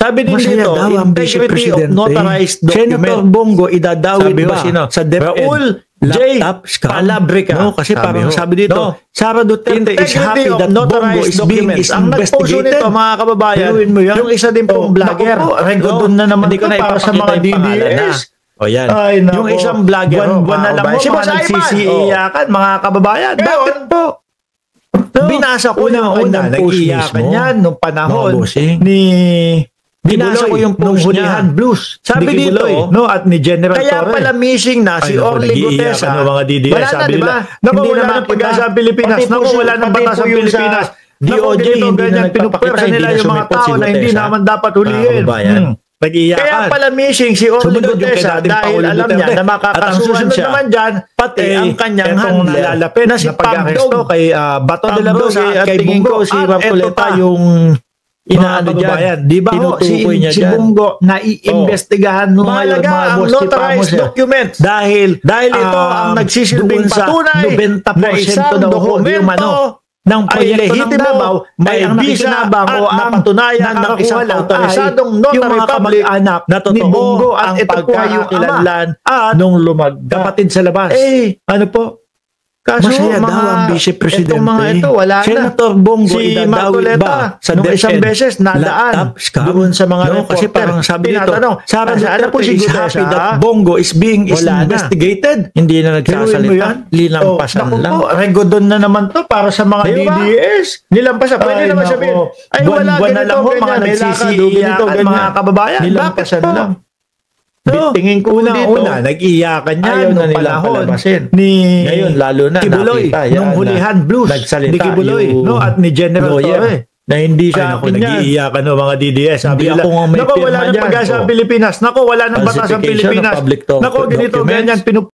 Sabi din Masaya dito, daw ang Vice integrity of Presidente. notarized Senator document. Bongo idadawit Sabi ho, ba sino? sa DepEd? Raul J. Laptop scam? Palabrica. No, kasi Sabi parang ho. sabi dito, No. Sara Duterte is Integrity happy of that Bongo notarized is being documents. Ang nagposo investigated. nito, mga kababayan, Biruin mo yan. yung isa din pong vlogger. Naku po, regodon na naman Hindi ko to na para sa ipapakita mga yung pangalan na. DDS. O yan. Ay, naku. Yung isang vlogger. Buwan-buwan na lang mo, Si mga Boss Ivan. nagsisiiyakan, mga kababayan. Ngayon, Bakit po? No, binasa ko yung unang kanyang post nag-iyakan mismo. yan nung panahon Mga bossing. ni Binasa ko yung nung post Hulihan niya. Blues. Sabi Ni dito, Kibuloy, no, at ni General Kaya Torre. pala missing na si Ay, naku, Orly nag-iiyakan Gutesa. ng mga DDS, Wala na, sabi di ba? nila. Naku, Hindi wala na ng makita. pag-asa ang Pilipinas. Pati po Naku, wala ng pati batas po ang yung sa Pilipinas. DOJ, Naku, ganito, hindi na ganyan, nagpapakita, pinupwersa hindi nila na yung mga sumipot si tao na hindi Gutesa. naman dapat hulihin. Kababayan, nag-iiyakan. Kaya pala missing si Orly Sumunod yung kay Gutesa dating dahil Paolo alam niya Duterte. na At ang makakasuhan susunod siya. naman dyan, pati ang kanyang etong handler nalalapit na si na pag-aresto Pamdog kay Bato de la Pamdog, Rosa at at kay tingin Bungo. ko si At Ma'am eto Coleta pa yung inaano kababayan. dyan. Di ba ho, Tinutukoy niya si dyan. Bungo na iimbestigahan nung ngayon Mahalaga mga ang boss notarized documents. Dahil ito ang nagsisilbing doon sa patunay 90% na isang daw ho, dokumento yung ano, ng ay proyekto ng lehitimo, Davao, may ang visa nakikinabang at o ang napatunayan ng nakakakuha isang lang autorisadong ay notary yung mga public kamag-anak na ni totoo Bongo at ang ito po ay yung ama pagkakakilanlan at nung lumagda. kapatid sa labas. Ano po? Kaso Masaya daw ang Vice Presidente. itong mga ito, wala na. Senator Bongo Si idadawit Marcoleta, ba sa nung DepEd? isang beses nadaan Laptop scam? doon sa mga No, reporter. kasi parang sabi dito, Tinatanong, Sara ano po Duterte si is Gutesa? happy that Bongo is being Wala na. investigated. Hindi na Biruin mo nagsasalita. yan? Linampasan naku lang. po, regodon na naman to para sa mga Di ba? DDS. Nilampasan. Pwede Ay, naman nako. sabihin, ay wala Buwan-buwan na ganito, lang ho, mga ganyan, may lakad, nagsisiiyakan, ganito, ganyan. mga kababayan. Nilampasan Bakit po? lang. No, Tingin ko dito, una, nag-iyakan niya ayaw na nung nilang panahon palabasin. ni Ngayon, lalo na Kibuloy, nakita yan nung na Hulihan Blues, nagsalita ni Kibuloy, yung no, at ni General lawyer Torre. na hindi Ay, sa naku, akin yan. nag-iiyakan ng mga DDS. Sabi Hindi nila, ako nga may naku, wala pirma ng dyan. pag-asa ang Oh. Pilipinas. Naku, wala ng batas ang Falsification of Pilipinas. public Naku, ganito, documents. ganyan,